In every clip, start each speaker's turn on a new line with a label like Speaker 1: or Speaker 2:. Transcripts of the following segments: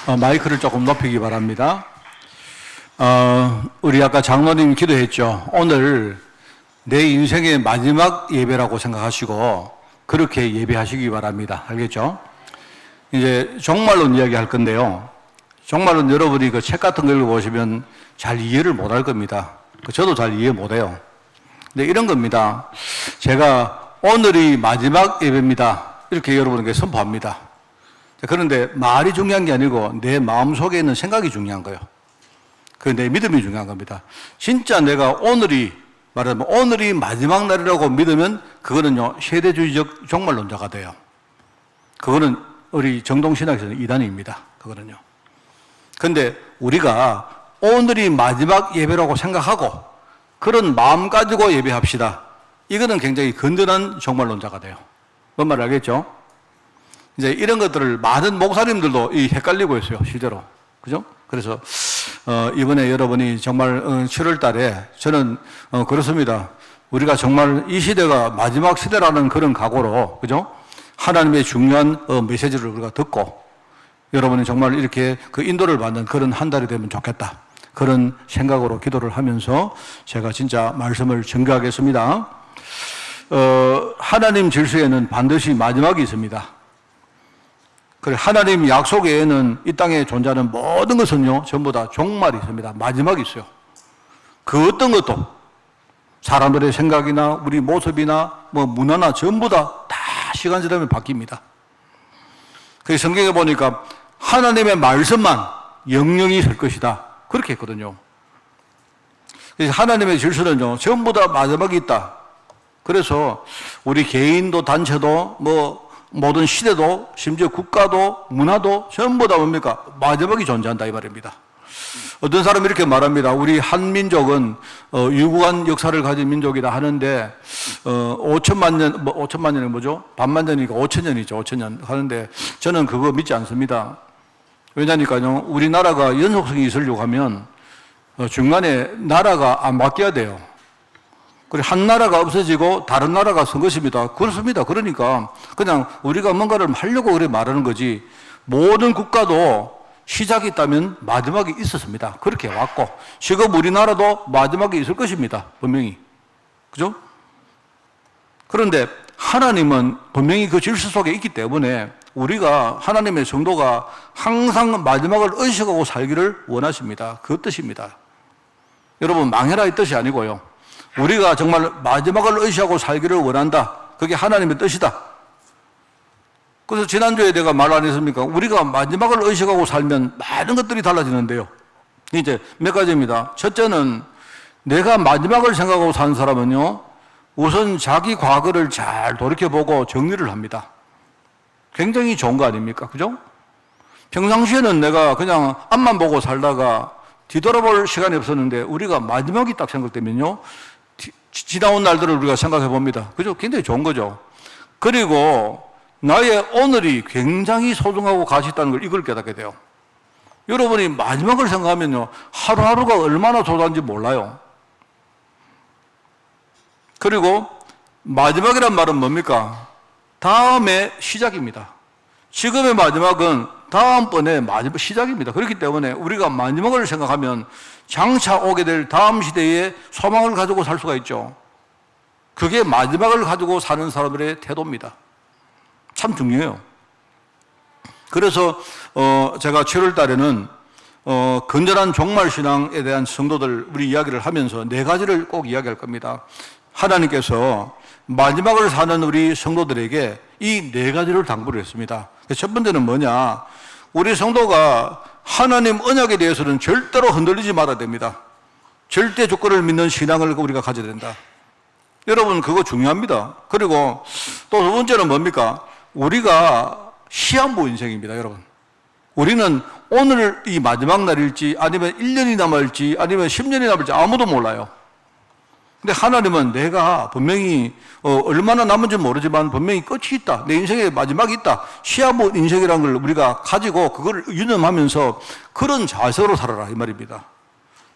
Speaker 1: 마이크를 조금 높이기 바랍니다. 우리 아까 장로님 기도했죠. 오늘 내 인생의 마지막 예배라고 생각하시고 그렇게 예배하시기 바랍니다. 알겠죠? 이제 종말론 이야기할 건데요. 종말론 여러분이 그 책 같은 거 읽어보시면 잘 이해를 못 할 겁니다. 저도 잘 이해 못 해요. 근데 이런 겁니다. 제가 오늘이 마지막 예배입니다. 이렇게 여러분에게 선포합니다. 그런데 말이 중요한 게 아니고 내 마음속에 있는 생각이 중요한 거예요. 그 내 믿음이 중요한 겁니다. 진짜 내가 오늘이 말하자면 오늘이 마지막 날이라고 믿으면 그거는요 세대주의적 종말론자가 돼요. 그거는 우리 정동신학에서는 이단입니다. 그거는요. 그런데 우리가 오늘이 마지막 예배라고 생각하고 그런 마음 가지고 예배합시다. 이거는 굉장히 건전한 종말론자가 돼요. 뭔 말 알겠죠? 이제 이런 것들을 많은 목사님들도 헷갈리고 있어요, 실제로. 그죠? 그래서, 이번에 여러분이 정말 7월 달에 저는, 그렇습니다. 우리가 정말 이 시대가 마지막 시대라는 그런 각오로, 그죠? 하나님의 중요한 메시지를 우리가 듣고 여러분이 정말 이렇게 그 인도를 받는 그런 한 달이 되면 좋겠다. 그런 생각으로 기도를 하면서 제가 진짜 말씀을 전개하겠습니다. 하나님 질서에는 반드시 마지막이 있습니다. 그래, 하나님 약속 외에는 이 땅에 존재하는 모든 것은요, 전부 다 종말이 있습니다. 마지막이 있어요. 그 어떤 것도 사람들의 생각이나 우리 모습이나 뭐 문화나 전부 다 시간 지나면 바뀝니다. 그래서 성경에 보니까 하나님의 말씀만 영영이 설 것이다. 그렇게 했거든요. 그래서 하나님의 질서는요, 전부 다 마지막이 있다. 그래서 우리 개인도 단체도 뭐 모든 시대도 심지어 국가도 문화도 전부 다 뭡니까? 마지막이 존재한다 이 말입니다. 어떤 사람이 이렇게 말합니다. 우리 한민족은 유구한 역사를 가진 민족이다 하는데 5천만 년, 5천만 년이 뭐죠? 반만 년이니까 5천 년이죠. 5천 년 하는데 저는 그거 믿지 않습니다. 왜냐니까요. 우리나라가 연속성이 있으려고 하면 중간에 나라가 안 바뀌어야 돼요. 그리고 한 나라가 없어지고 다른 나라가 선 것입니다. 그렇습니다. 그러니까 그냥 우리가 뭔가를 하려고 그래 말하는 거지 모든 국가도 시작이 있다면 마지막이 있었습니다. 그렇게 왔고 지금 우리나라도 마지막이 있을 것입니다. 분명히. 그죠? 그런데 하나님은 분명히 그 질서 속에 있기 때문에 우리가 하나님의 성도가 항상 마지막을 의식하고 살기를 원하십니다. 그 뜻입니다. 여러분 망해라 이 뜻이 아니고요. 우리가 정말 마지막을 의식하고 살기를 원한다. 그게 하나님의 뜻이다. 그래서 지난주에 내가 말 안 했습니까? 우리가 마지막을 의식하고 살면 많은 것들이 달라지는데요. 이제 몇 가지입니다. 첫째는 내가 마지막을 생각하고 사는 사람은요, 우선 자기 과거를 잘 돌이켜보고 정리를 합니다. 굉장히 좋은 거 아닙니까? 그죠? 평상시에는 내가 그냥 앞만 보고 살다가 뒤돌아볼 시간이 없었는데 우리가 마지막이 딱 생각되면요, 지나온 날들을 우리가 생각해 봅니다. 그죠? 굉장히 좋은 거죠. 그리고 나의 오늘이 굉장히 소중하고 가치 있다는 걸 이걸 깨닫게 돼요. 여러분이 마지막을 생각하면요, 하루하루가 얼마나 소중한지 몰라요. 그리고 마지막이란 말은 뭡니까? 다음의 시작입니다. 지금의 마지막은 다음번의 마지막 시작입니다. 그렇기 때문에 우리가 마지막을 생각하면 장차 오게 될 다음 시대에 소망을 가지고 살 수가 있죠. 그게 마지막을 가지고 사는 사람들의 태도입니다. 참 중요해요. 그래서 제가 7월 달에는 건전한 종말신앙에 대한 성도들 우리 이야기를 하면서 네 가지를 꼭 이야기할 겁니다. 하나님께서 마지막을 사는 우리 성도들에게 이 네 가지를 당부를 했습니다. 첫 번째는 뭐냐? 우리 성도가 하나님 언약에 대해서는 절대로 흔들리지 말아야 됩니다. 절대 조건을 믿는 신앙을 우리가 가져야 된다. 여러분 그거 중요합니다. 그리고 또 두 번째는 뭡니까? 우리가 시한부 인생입니다. 여러분 우리는 오늘 이 마지막 날일지 아니면 1년이 남을지 아니면 10년이 남을지 아무도 몰라요. 근데 하나님은 내가 분명히 얼마나 남은지 모르지만 분명히 끝이 있다. 내 인생의 마지막이 있다. 시한부 인생이라는 걸 우리가 가지고 그걸 유념하면서 그런 자세로 살아라 이 말입니다.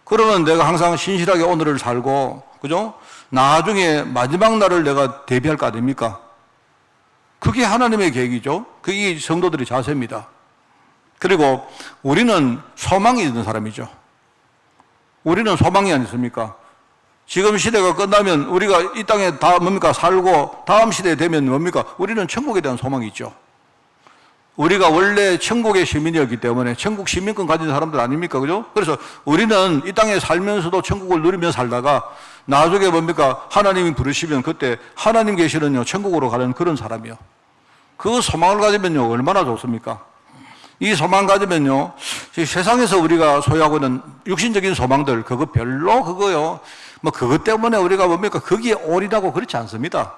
Speaker 1: 그러면 내가 항상 신실하게 오늘을 살고 그죠? 나중에 마지막 날을 내가 대비할 거 아닙니까? 그게 하나님의 계획이죠. 그게 성도들의 자세입니다. 그리고 우리는 소망이 있는 사람이죠. 우리는 소망이 아니십니까? 지금 시대가 끝나면 우리가 이 땅에 다 뭡니까? 살고 다음 시대에 되면 뭡니까? 우리는 천국에 대한 소망이 있죠. 우리가 원래 천국의 시민이었기 때문에 천국 시민권 가진 사람들 아닙니까? 그죠? 그래서 우리는 이 땅에 살면서도 천국을 누리며 살다가 나중에 뭡니까? 하나님이 부르시면 그때 하나님 계시는요, 천국으로 가는 그런 사람이요. 그 소망을 가지면요, 얼마나 좋습니까? 이 소망 가지면요, 세상에서 우리가 소유하고 있는 육신적인 소망들, 그거 별로 그거요. 뭐 그것 때문에 우리가 뭡니까? 거기에 올인하고 그렇지 않습니다.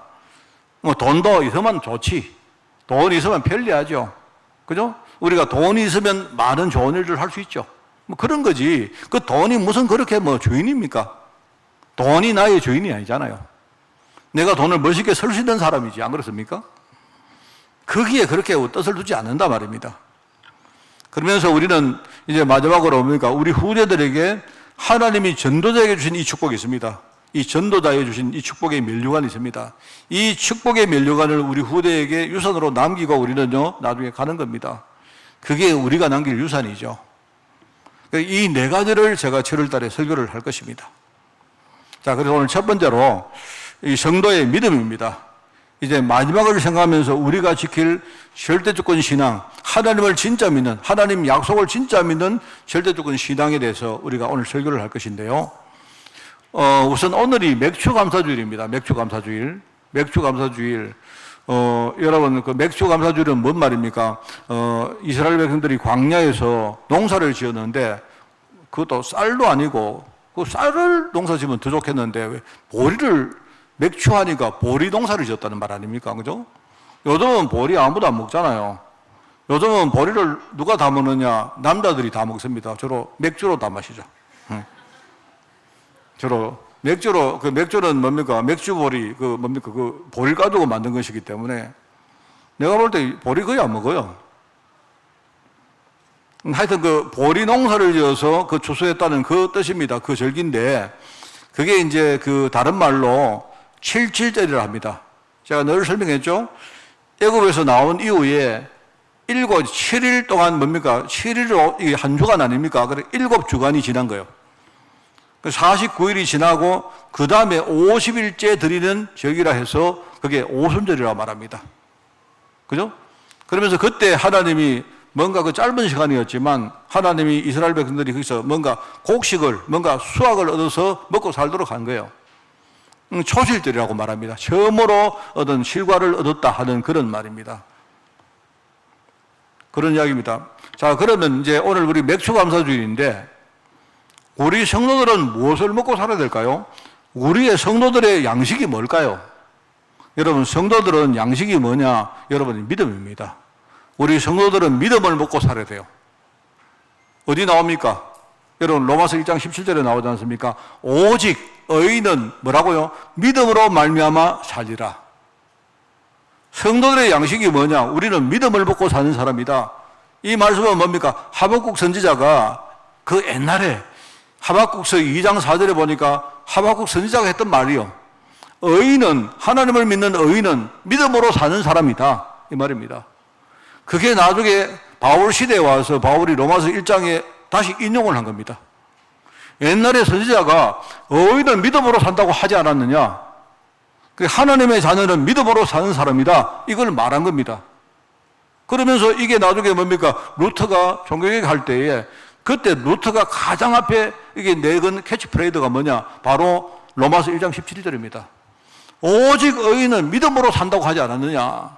Speaker 1: 뭐 돈도 있으면 좋지. 돈이 있으면 편리하죠. 그죠? 우리가 돈이 있으면 많은 좋은 일을 할 수 있죠. 뭐 그런 거지. 그 돈이 무슨 그렇게 뭐 주인입니까? 돈이 나의 주인이 아니잖아요. 내가 돈을 멋있게 쓸 수 있는 사람이지. 안 그렇습니까? 거기에 그렇게 뜻을 두지 않는다 말입니다. 그러면서 우리는 이제 마지막으로 뭡니까? 우리 후대들에게 하나님이 전도자에게 주신 이 축복이 있습니다. 이 전도자에게 주신 이 축복의 면류관이 있습니다. 이 축복의 면류관을 우리 후대에게 유산으로 남기고 우리는요, 나중에 가는 겁니다. 그게 우리가 남길 유산이죠. 이 네 가지를 제가 7월 달에 설교를 할 것입니다. 자, 그래서 오늘 첫 번째로 이 성도의 믿음입니다. 이제 마지막을 생각하면서 우리가 지킬 절대주권 신앙, 하나님을 진짜 믿는, 하나님 약속을 진짜 믿는 절대주권 신앙에 대해서 우리가 오늘 설교를 할 것인데요. 우선 오늘이 맥추감사주일입니다. 맥추감사주일. 맥추감사주일. 여러분, 그 맥추감사주일은 뭔 말입니까? 이스라엘 백성들이 광야에서 농사를 지었는데, 그것도 쌀도 아니고, 그 쌀을 농사 지으면 더 좋겠는데, 왜 보리를 맥추하니까 보리 농사를 지었다는 말 아닙니까? 그죠? 요즘은 보리 아무도 안 먹잖아요. 요즘은 보리를 누가 다 먹느냐? 남자들이 다 먹습니다. 주로 맥주로 다 마시죠. 주로 맥주로, 그 맥주는 뭡니까? 맥주보리, 그 뭡니까? 그 보리를 가지고 만든 것이기 때문에 내가 볼 때 보리 거의 안 먹어요. 하여튼 그 보리 농사를 지어서 그 추수했다는 그 뜻입니다. 그 절기인데 그게 이제 그 다른 말로 77절이라 합니다. 제가 늘 설명했죠? 애굽에서 나온 이후에 7일 동안 뭡니까? 7일로 이게 한 주간 아닙니까? 그래 7주간이 지난 거예요. 49일이 지나고 그 다음에 50일째 드리는 절기라 해서 그게 오순절이라고 말합니다. 그죠? 그러면서 그때 하나님이 뭔가 그 짧은 시간이었지만 하나님이 이스라엘 백성들이 거기서 뭔가 곡식을, 뭔가 수확을 얻어서 먹고 살도록 한 거예요. 초실절이라고 말합니다. 처음으로 얻은 실과를 얻었다 하는 그런 말입니다. 그런 이야기입니다. 자, 그러면 이제 오늘 우리 맥추감사주일인데 우리 성도들은 무엇을 먹고 살아야 될까요? 우리의 성도들의 양식이 뭘까요? 여러분, 성도들은 양식이 뭐냐? 여러분, 믿음입니다. 우리 성도들은 믿음을 먹고 살아야 돼요. 어디 나옵니까? 여러분, 로마서 1장 17절에 나오지 않습니까? 오직 의인은 뭐라고요? 믿음으로 말미암아 살리라. 성도들의 양식이 뭐냐? 우리는 믿음을 먹고 사는 사람이다. 이 말씀은 뭡니까? 하박국 선지자가 그 옛날에 하박국서 2장 4절에 보니까 하박국 선지자가 했던 말이요. 의인은, 하나님을 믿는 의인은 믿음으로 사는 사람이다. 이 말입니다. 그게 나중에 바울 시대에 와서 바울이 로마서 1장에 다시 인용을 한 겁니다. 옛날에 선지자가 의인은 믿음으로 산다고 하지 않았느냐? 하나님의 자녀는 믿음으로 사는 사람이다. 이걸 말한 겁니다. 그러면서 이게 나중에 뭡니까? 루터가 종교개혁 할 때에 그때 루터가 가장 앞에 이게 내건 캐치프레이드가 뭐냐? 바로 로마서 1장 17절입니다. 오직 의인은 믿음으로 산다고 하지 않았느냐?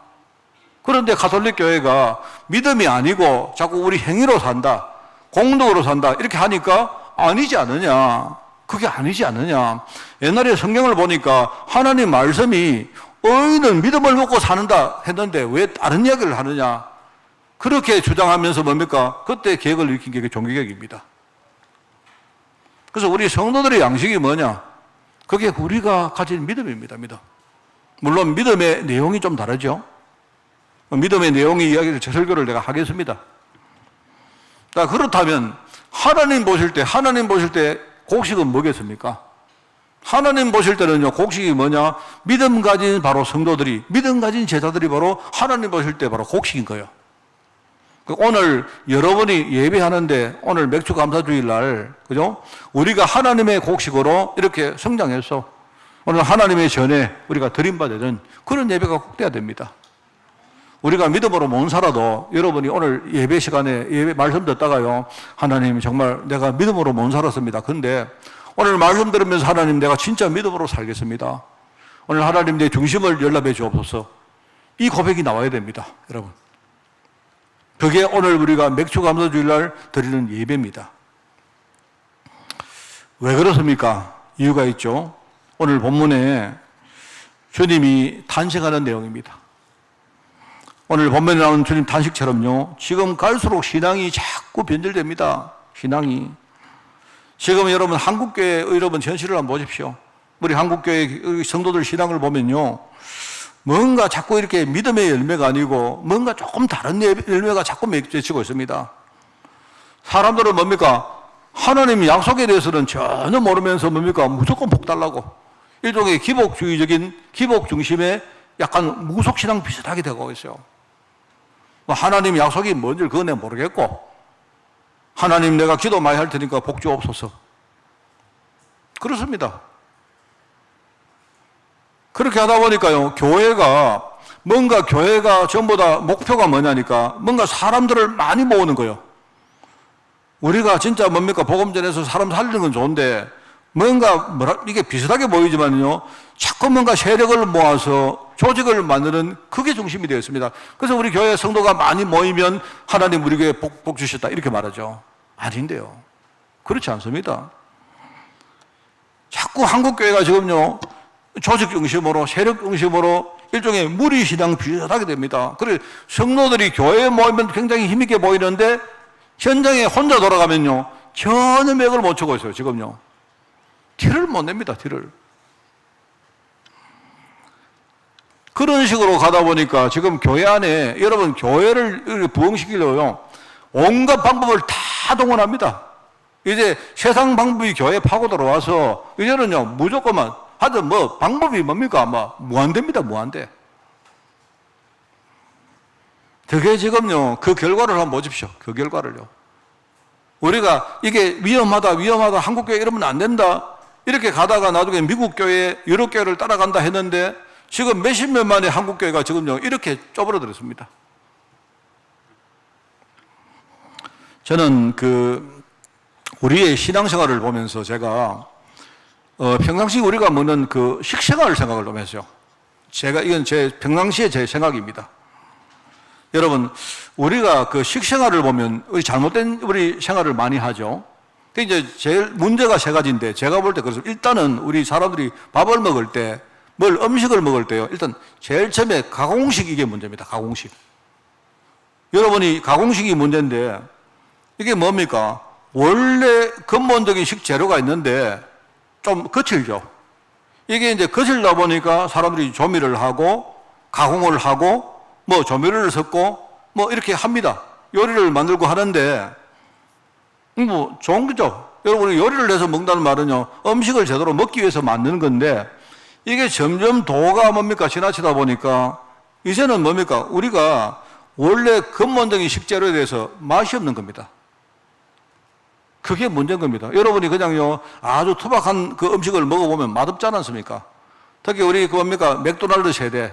Speaker 1: 그런데 가톨릭 교회가 믿음이 아니고 자꾸 우리 행위로 산다, 공덕으로 산다 이렇게 하니까 아니지 않느냐? 그게 아니지 않느냐? 옛날에 성경을 보니까 하나님 말씀이 의인은 믿음을 먹고 사는다 했는데 왜 다른 이야기를 하느냐? 그렇게 주장하면서 뭡니까? 그때 개혁을 일으킨 게 종교개혁입니다. 그래서 우리 성도들의 양식이 뭐냐? 그게 우리가 가진 믿음입니다. 믿음. 물론 믿음의 내용이 좀 다르죠. 믿음의 내용의 이야기를 제 설교를 내가 하겠습니다. 자, 그렇다면 하나님 보실 때 곡식은 뭐겠습니까? 하나님 보실 때는요, 곡식이 뭐냐? 믿음 가진 바로 성도들이, 믿음 가진 제자들이 바로 하나님 보실 때 바로 곡식인 거예요. 오늘 여러분이 예배하는데 오늘 맥주 감사주일 날, 그죠? 우리가 하나님의 곡식으로 이렇게 성장해서 오늘 하나님의 전에 우리가 드림받는 그런 예배가 꼭 돼야 됩니다. 우리가 믿음으로 못 살아도 여러분이 오늘 예배 시간에 예배 말씀 듣다가요, 하나님 정말 내가 믿음으로 못 살았습니다. 근데 오늘 말씀 들으면서 하나님 내가 진짜 믿음으로 살겠습니다. 오늘 하나님 내 중심을 연락해 주옵소서. 이 고백이 나와야 됩니다, 여러분. 그게 오늘 우리가 맥주 감사주일날 드리는 예배입니다. 왜 그렇습니까? 이유가 있죠. 오늘 본문에 주님이 탄식하는 내용입니다. 오늘 본문에 나오는 주님 탄식처럼요, 지금 갈수록 신앙이 자꾸 변질됩니다. 신앙이. 지금 여러분 한국교회 여러분 현실을 한번 보십시오. 우리 한국교회 성도들 신앙을 보면요, 뭔가 자꾸 이렇게 믿음의 열매가 아니고 뭔가 조금 다른 열매가 자꾸 맺혀지고 있습니다. 사람들은 뭡니까? 하나님 약속에 대해서는 전혀 모르면서 뭡니까? 무조건 복 달라고. 일종의 기복주의적인 기복 중심의 약간 무속신앙 비슷하게 되고 있어요. 하나님 약속이 뭔지 그건 내가 모르겠고, 하나님 내가 기도 많이 할 테니까 복 주옵소서. 그렇습니다. 그렇게 하다 보니까요, 교회가 전부 다 목표가 뭐냐니까, 뭔가 사람들을 많이 모으는 거예요. 우리가 진짜 뭡니까? 복음 전해서 사람 살리는 건 좋은데, 이게 비슷하게 보이지만요, 자꾸 뭔가 세력을 모아서 조직을 만드는 그게 중심이 되어 있습니다. 그래서 우리 교회 성도가 많이 모이면 하나님 우리 교회에 복 주셨다, 이렇게 말하죠. 아닌데요. 그렇지 않습니다. 자꾸 한국교회가 지금요, 조직 중심으로, 세력 중심으로 일종의 무리신앙 비슷하게 됩니다. 그래서 성도들이 교회에 모이면 굉장히 힘있게 보이는데 현장에 혼자 돌아가면요, 전혀 맥을 못 추고 있어요, 지금요. 티를 못 냅니다, 티를. 그런 식으로 가다 보니까 지금 교회 안에, 여러분 교회를 부흥시키려고요, 온갖 방법을 다 동원합니다. 이제 세상 방법이 교회에 파고 들어와서 이제는요, 무조건만 하여튼 방법이 뭡니까? 무한대입니다, 무한대. 그게 지금요, 그 결과를 한번 보십시오. 그 결과를요. 우리가 이게 위험하다, 한국교회 이러면 안 된다, 이렇게 가다가 나중에 미국 교회, 유럽 교회를 따라간다 했는데 지금 몇십 년 만에 한국교회가 지금요, 이렇게 좁아들었습니다. 저는 우리의 신앙생활을 보면서 제가 평상시 우리가 먹는 그 식생활 생각을 좀 했어요. 이건 평상시에 제 생각입니다. 여러분, 우리가 그 식생활을 보면 잘못된 우리 생활을 많이 하죠. 이제 제일 문제가 세 가지인데, 제가 볼 때 그래서 일단은 우리 사람들이 밥을 먹을 때, 음식을 먹을 때요, 일단 제일 처음에 가공식, 이게 문제입니다. 가공식. 여러분이 가공식이 문제인데, 이게 뭡니까? 원래 근본적인 식재료가 있는데 좀 거칠죠. 이게 이제 거칠다 보니까 사람들이 조미를 하고 가공을 하고 조미료를 섞고 이렇게 합니다. 요리를 만들고 하는데 좋은 거죠. 여러분이 요리를 해서 먹는다는 말은요, 음식을 제대로 먹기 위해서 만드는 건데, 이게 점점 도가 지나치다 보니까 이제는 우리가 원래 근본적인 식재료에 대해서 맛이 없는 겁니다. 그게 문제인 겁니다. 여러분이 그냥요, 아주 투박한 그 음식을 먹어보면 맛없지 않습니까? 특히 우리 맥도날드 세대,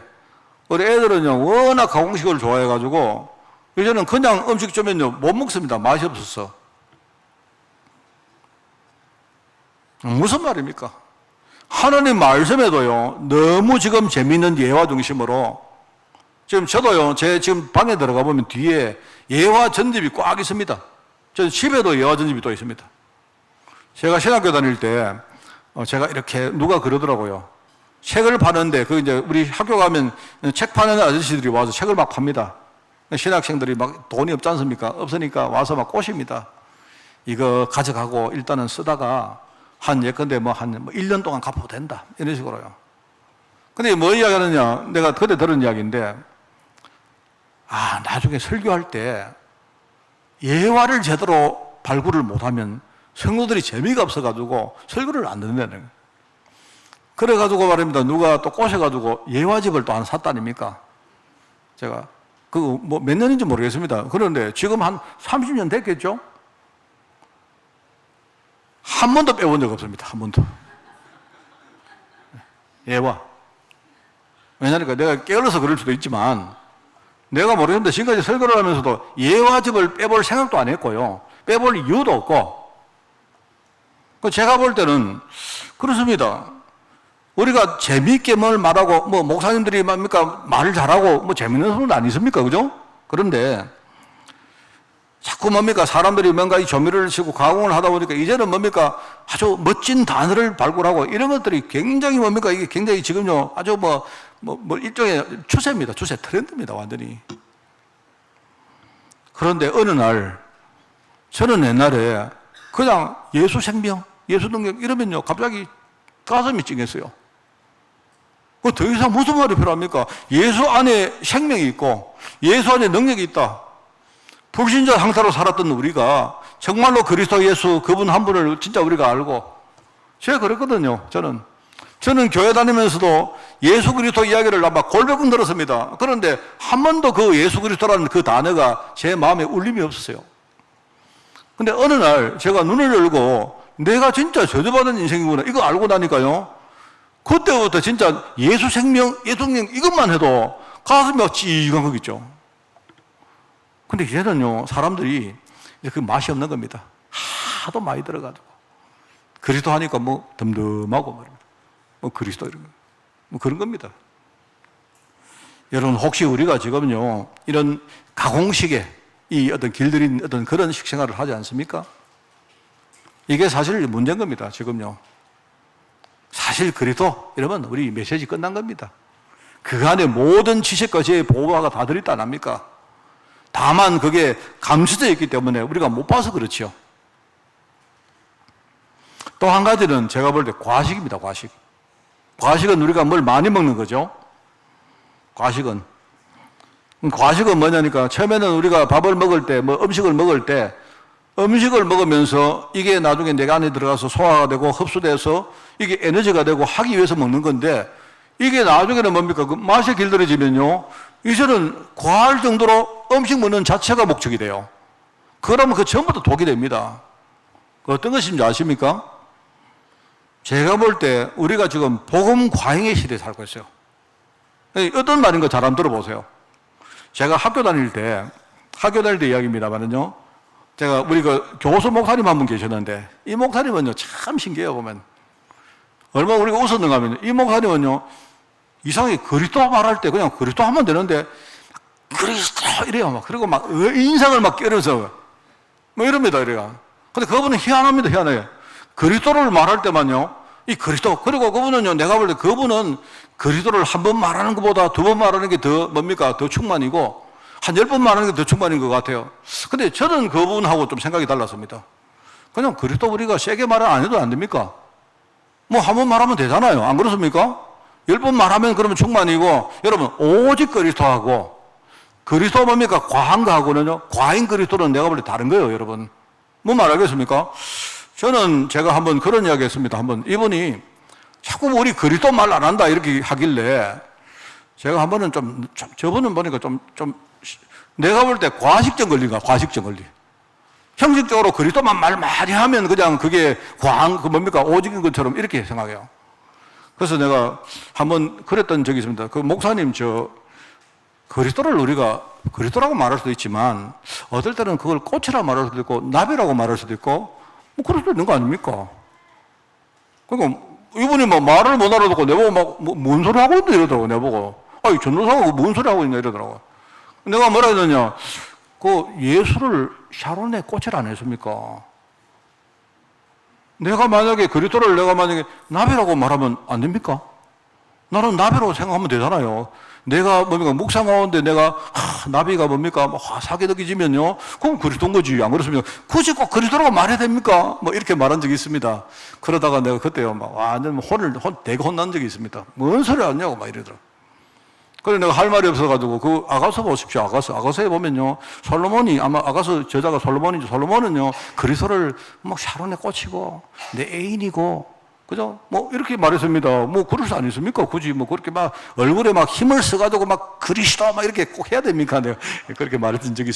Speaker 1: 우리 애들은요, 워낙 가공식을 좋아해가지고 이제는 그냥 음식 주면요, 못 먹습니다. 맛이 없어서. 무슨 말입니까? 하나님 말씀에도요, 너무 지금 재미있는 예화 중심으로, 지금 저도요, 지금 방에 들어가 보면 뒤에 예화 전집이 꽉 있습니다. 저 집에도 예화 전집이 또 있습니다. 제가 신학교 다닐 때, 제가 이렇게 누가 그러더라고요. 책을 파는데, 이제 우리 학교 가면 책 파는 아저씨들이 와서 책을 막 팝니다. 신학생들이 막 돈이 없지 않습니까? 없으니까 와서 막 꼬십니다. 이거 가져가고 일단은 쓰다가 예컨대 한 1년 동안 갚아도 된다, 이런 식으로요. 근데 뭐 이야기하느냐, 내가 그때 들은 이야기인데, 나중에 설교할 때 예화를 제대로 발굴을 못하면 성도들이 재미가 없어가지고 설교를 안 듣는다는 거예요. 그래가지고 말입니다, 누가 또 꼬셔가지고 예화집을 또 하나 샀다니까. 제가 뭐 몇 년인지 모르겠습니다. 그런데 지금 한 30년 됐겠죠? 한 번도 빼본 적 없습니다. 한 번도. 예와. 왜냐니까 내가 게을러서 그럴 수도 있지만 내가 모르겠는데 지금까지 설교를 하면서도 예화집을 빼볼 생각도 안 했고요. 빼볼 이유도 없고. 제가 볼 때는 그렇습니다. 우리가 재미있게 뭘 말하고, 뭐, 목사님들이 뭡니까, 말을 잘하고, 뭐, 재밌는 소리는 아니십니까? 그죠? 그런데, 자꾸 뭡니까, 사람들이 뭔가 이 조미료를 치고 가공을 하다 보니까, 이제는 뭡니까, 아주 멋진 단어를 발굴하고, 이런 것들이 굉장히 뭡니까, 이게 굉장히 지금요, 아주 일종의 추세입니다. 추세, 트렌드입니다. 완전히. 그런데 어느 날, 저는 옛날에 그냥 예수 생명, 예수 능력 이러면요, 갑자기 가슴이 찡했어요. 더 이상 무슨 말이 필요합니까? 예수 안에 생명이 있고 예수 안에 능력이 있다. 불신자 상태로 살았던 우리가 정말로 그리스도 예수 그분 한 분을 진짜 우리가 알고, 제가 그랬거든요. 저는 교회 다니면서도 예수 그리스도 이야기를 아마 골백은 들었습니다. 그런데 한 번도 그 예수 그리스도라는 그 단어가 제 마음에 울림이 없었어요. 근데 어느 날 제가 눈을 열고 내가 진짜 저주받은 인생이구나 이거 알고 나니까요, 그때부터 진짜 예수 생명, 예수 능력 이것만 해도 가슴이 찌익한 거겠죠. 근데 이제는요, 사람들이 이제 그 맛이 없는 겁니다. 하도 많이 들어가지고. 그리스도 하니까 뭐 덤덤하고 말입니다. 뭐 그리스도 이런 거. 뭐 그런 겁니다. 여러분, 혹시 우리가 지금요, 이런 가공식의 이 어떤 길들인 어떤 그런 식생활을 하지 않습니까? 이게 사실 문제인 겁니다, 지금요. 사실 그리스도 이러면 우리 메시지 끝난 겁니다. 그 안에 모든 지식과 지혜의 보화가 다 들어있다 안 합니까? 다만 그게 감춰져 있기 때문에 우리가 못 봐서 그렇지요. 또 한 가지는 제가 볼 때 과식입니다, 과식. 과식은 우리가 뭘 많이 먹는 거죠. 과식은 뭐냐니까, 처음에는 우리가 밥을 먹을 때, 뭐 음식을 먹을 때, 음식을 먹으면서 이게 나중에 내 안에 들어가서 소화가 되고 흡수돼서 이게 에너지가 되고 하기 위해서 먹는 건데, 이게 나중에는 뭡니까? 그 맛에 길들여지면요, 이제는 과할 정도로 음식 먹는 자체가 목적이 돼요. 그러면 그 전부 다 독이 됩니다. 어떤 것인지 아십니까? 제가 볼 때 우리가 지금 복음 과잉의 시대에 살고 있어요. 어떤 말인가 잘 한번 들어보세요. 제가 학교 다닐 때 이야기입니다만은요, 우리 그 교수 목사님 한 분 계셨는데, 이 목사님은요, 참 신기해요, 보면. 얼마나 우리가 웃었는가 하면, 이 목사님은요, 이상하게 그리스도 말할 때 그냥 그리스도 하면 되는데, 그리스도 이래요, 막. 그리고 막 인상을 막 깨면서, 뭐 이럽니다, 이래요. 근데 그분은 희한합니다, 희한해. 그리스도를 말할 때만요, 이 그리스도, 그리고 그분은요, 내가 볼 때 그분은 그리스도를 한 번 말하는 것보다 두 번 말하는 게 더 뭡니까? 더 충만이고, 한 10번 말하는 게 더 충만인 것 같아요. 근데 저는 그분하고 좀 생각이 달랐습니다. 그냥 그리스도 우리가 세게 말을 안 해도 안 됩니까? 뭐 한 번 말하면 되잖아요. 안 그렇습니까? 10번 말하면 그러면 충만이고, 여러분, 오직 그리스도하고, 그리스도 뭡니까? 과한 거하고는요, 과잉 그리스도는 내가 볼 때 다른 거예요, 여러분. 뭐 말하겠습니까? 저는 제가 한번 그런 이야기 했습니다. 한번 이분이 자꾸 우리 그리스도 말 안 한다 이렇게 하길래, 제가 한 번은 저분은 보니까 내가 볼 때 과식증 걸린가, 과식증 걸리. 형식적으로 그리스도만 말 많이 하면 그냥 그게 뭡니까? 오직인 것처럼 이렇게 생각해요. 그래서 내가 한번 그랬던 적이 있습니다. 그 목사님, 그리스도를 우리가 그리스도라고 말할 수도 있지만, 어떨 때는 그걸 꽃이라고 말할 수도 있고, 나비라고 말할 수도 있고, 뭐 그럴 수도 있는 거 아닙니까? 그러니까 이분이 뭐 말을 못 알아듣고 내보고 뭔 소리 하고 있나 이러더라고, 내보고. 아이, 전도사가 뭔 소리 하고 있나 이러더라고. 내가 뭐라 했느냐, 그 예수를 샤론의 꽃이라 안 했습니까? 내가 만약에 그리스도를 내가 만약에 나비라고 말하면 안 됩니까? 나는 나비라고 생각하면 되잖아요. 내가 뭡니까, 묵상하는데 내가 나비가 뭡니까, 화사하게 느껴지면요, 그럼 그리스도인 거지. 안 그렇습니까? 굳이 꼭 그리스도라고 말해야 됩니까? 뭐 이렇게 말한 적이 있습니다. 그러다가 내가 그때요, 막 완전 되게 혼난 적이 있습니다. 뭔 소리 하냐고 막 이러더라고. 그래서 내가 할 말이 없어가지고, 그 아가서 보십시오. 아가서에 보면요, 솔로몬이, 아마 아가서 저자가 솔로몬이죠. 솔로몬은요, 그리스도를 막 샤론의 꽃이고, 내 애인이고, 그죠? 뭐, 이렇게 말했습니다. 뭐, 그럴 수 아니습니까? 굳이 뭐, 그렇게 막, 얼굴에 막 힘을 써가지고 막, 그리시다, 막 이렇게 꼭 해야 됩니까? 내가 그렇게 말했던 적이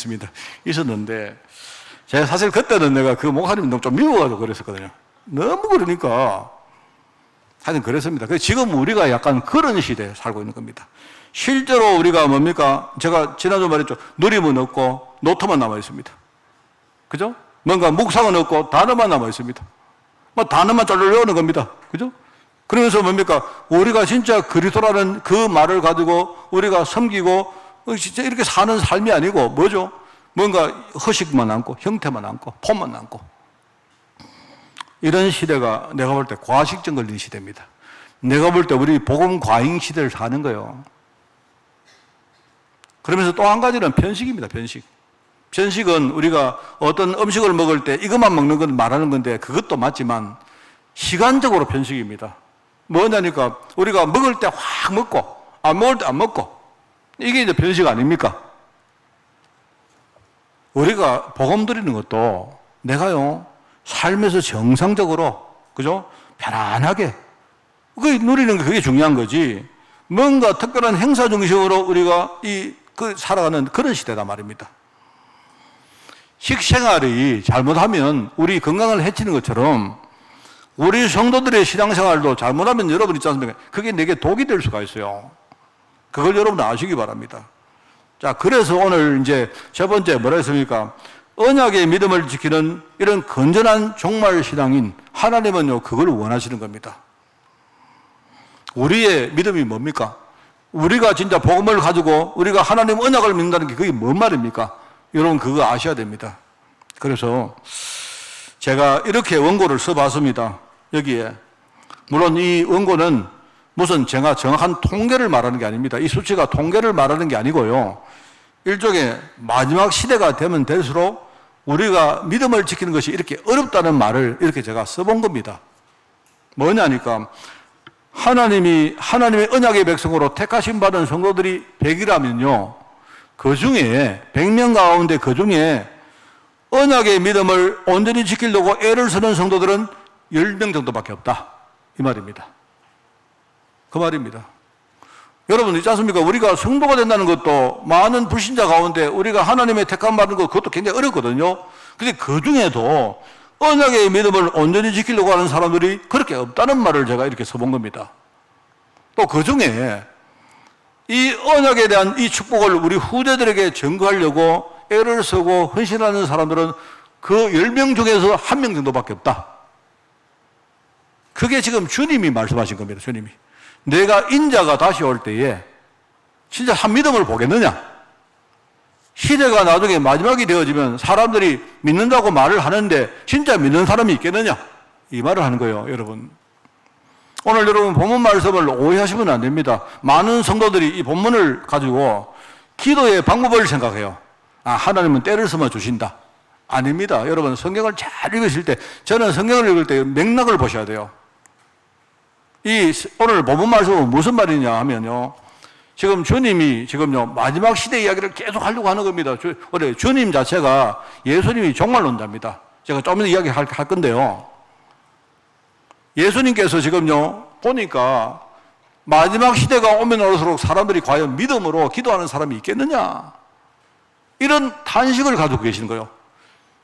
Speaker 1: 있었는데, 제가 사실 그때는 내가 그 목사님 너무 좀 미워가지고 그랬었거든요. 너무 그러니까. 하여튼 그랬습니다. 그래서 지금 우리가 약간 그런 시대에 살고 있는 겁니다. 실제로 우리가 뭡니까? 제가 지난주 말했죠. 누림은 없고, 노트만 남아 있습니다. 그죠? 뭔가 묵상은 없고, 단어만 남아 있습니다. 뭐 단어만 쫄쫄 외우는 겁니다. 그죠? 그러면서 뭡니까? 우리가 진짜 그리스도라는 그 말을 가지고 우리가 섬기고 진짜 이렇게 사는 삶이 아니고 뭐죠? 뭔가 허식만 남고 형태만 남고 폼만 남고 이런 시대가 내가 볼 때 과식증 걸린 시대입니다. 내가 볼 때 우리 복음 과잉 시대를 사는 거예요. 그러면서 또 한 가지는 편식입니다. 편식. 편식은 우리가 어떤 음식을 먹을 때 이것만 먹는 건 말하는 건데 그것도 맞지만 시간적으로 편식입니다. 뭐냐니까 우리가 먹을 때 확 먹고 안 먹을 때 안 먹고 이게 이제 편식 아닙니까? 우리가 복음 드리는 것도 내가요 삶에서 정상적으로 그죠? 편안하게 그 누리는 게 그게 중요한 거지 뭔가 특별한 행사 중심으로 우리가 살아가는 그런 시대다 말입니다. 식생활이 잘못하면 우리 건강을 해치는 것처럼 우리 성도들의 신앙생활도 잘못하면 여러분 있지 않습니까? 그게 내게 독이 될 수가 있어요. 그걸 여러분 아시기 바랍니다. 자, 그래서 오늘 이제 첫 번째 뭐라 했습니까? 언약의 믿음을 지키는 이런 건전한 종말 신앙인 하나님은요, 그걸 원하시는 겁니다. 우리의 믿음이 뭡니까? 우리가 진짜 복음을 가지고 우리가 하나님 언약을 믿는다는 게 그게 뭔 말입니까? 여러분 그거 아셔야 됩니다. 그래서 제가 이렇게 원고를 써봤습니다. 여기에 물론 이 원고는 무슨 제가 정확한 통계를 말하는 게 아닙니다. 이 수치가 통계를 말하는 게 아니고요. 일종의 마지막 시대가 되면 될수록 우리가 믿음을 지키는 것이 이렇게 어렵다는 말을 이렇게 제가 써본 겁니다. 뭐냐니까 하나님의 언약의 백성으로 택하심 받은 성도들이 100이라면요. 그 중에 100명 가운데 그 중에 언약의 믿음을 온전히 지키려고 애를 쓰는 성도들은 10명 정도밖에 없다. 이 말입니다. 그 말입니다. 여러분 있지 않습니까? 우리가 성도가 된다는 것도 많은 불신자 가운데 우리가 하나님의 택함 받는 것 그것도 굉장히 어렵거든요. 근데 그 중에도 언약의 믿음을 온전히 지키려고 하는 사람들이 그렇게 없다는 말을 제가 이렇게 써본 겁니다. 또 그 중에 이 언약에 대한 이 축복을 우리 후대들에게 전거하려고 애를 쓰고 헌신하는 사람들은 그 10명 중에서 1명 정도밖에 없다. 그게 지금 주님이 말씀하신 겁니다. 주님이. 내가 인자가 다시 올 때에 진짜 한 믿음을 보겠느냐? 시대가 나중에 마지막이 되어지면 사람들이 믿는다고 말을 하는데 진짜 믿는 사람이 있겠느냐? 이 말을 하는 거예요, 여러분. 오늘 여러분 본문 말씀을 오해하시면 안 됩니다. 많은 성도들이 이 본문을 가지고 기도의 방법을 생각해요. 아, 하나님은 때를 숨어 주신다. 아닙니다. 여러분 성경을 잘 읽으실 때 저는 성경을 읽을 때 맥락을 보셔야 돼요. 오늘 본문 말씀은 무슨 말이냐 하면요. 지금 주님이 지금요 마지막 시대 이야기를 계속 하려고 하는 겁니다. 원래 주님 자체가 예수님이 종말론자입니다. 제가 좀 이따 이야기할 건데요. 예수님께서 지금요 보니까 마지막 시대가 오면 올수록 사람들이 과연 믿음으로 기도하는 사람이 있겠느냐 이런 탄식을 가지고 계시는 거예요.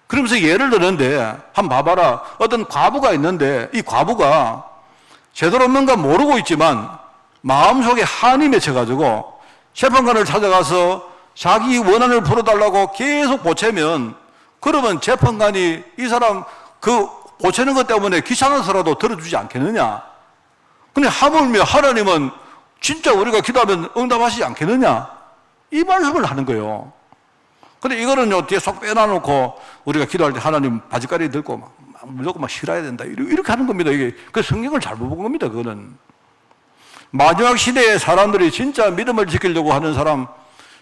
Speaker 1: 그러면서 예를 들었는데 한번 봐봐라. 어떤 과부가 있는데 이 과부가 제대로 뭔가 모르고 있지만 마음속에 한이 맺혀가지고 재판관을 찾아가서 자기 원한을 풀어달라고 계속 보채면 그러면 재판관이 이 사람 그 보채는 것 때문에 귀찮아서라도 들어주지 않겠느냐. 근데 하물며 하나님은 진짜 우리가 기도하면 응답하시지 않겠느냐. 이 말씀을 하는 거예요. 근데 이거는요 뒤에 쏙 빼놔놓고 우리가 기도할 때 하나님 바지가리 들고 막 무조건 막 싫어야 된다 이렇게 하는 겁니다. 이게 그 성경을 잘못 본 겁니다. 그거는 마지막 시대에 사람들이 진짜 믿음을 지키려고 하는 사람,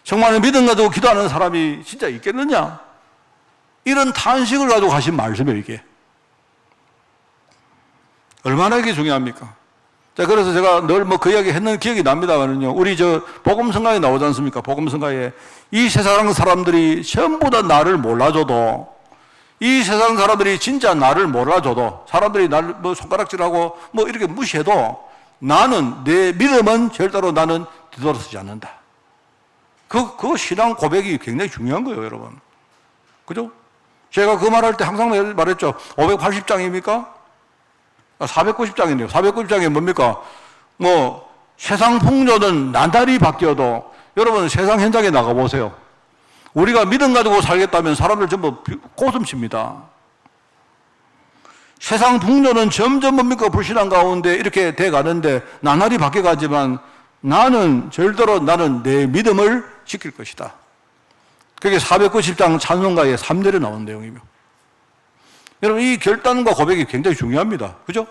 Speaker 1: 정말 믿음 가지고 기도하는 사람이 진짜 있겠느냐? 이런 탄식을 가지고 하신 말씀이에요. 이게 얼마나 이게 중요합니까? 자, 그래서 제가 늘 그 이야기 했는 기억이 납니다만은요. 우리 복음성가에 나오지 않습니까? 복음성가에 이 세상 사람들이 전부 다 나를 몰라줘도 이 세상 사람들이 진짜 나를 몰라줘도, 사람들이 나를 뭐 손가락질하고 뭐 이렇게 무시해도 나는, 내 믿음은 절대로 나는 뒤돌아서지 않는다. 그 신앙 고백이 굉장히 중요한 거예요, 여러분. 그죠? 제가 그 말할 때 항상 말했죠. 580장입니까? 490장이네요. 490장이 뭡니까? 뭐, 세상 풍조는 나날이 바뀌어도 여러분 세상 현장에 나가보세요. 우리가 믿음 가지고 살겠다면 사람들 전부 고슴칩니다. 세상 풍조는 점점 뭡니까? 불신앙 가운데 이렇게 돼 가는데 나날이 바뀌어가지만 나는 절대로 나는 내 믿음을 지킬 것이다. 그게 490장 찬송가에 3절에 나온 내용이며. 여러분, 이 결단과 고백이 굉장히 중요합니다. 그죠?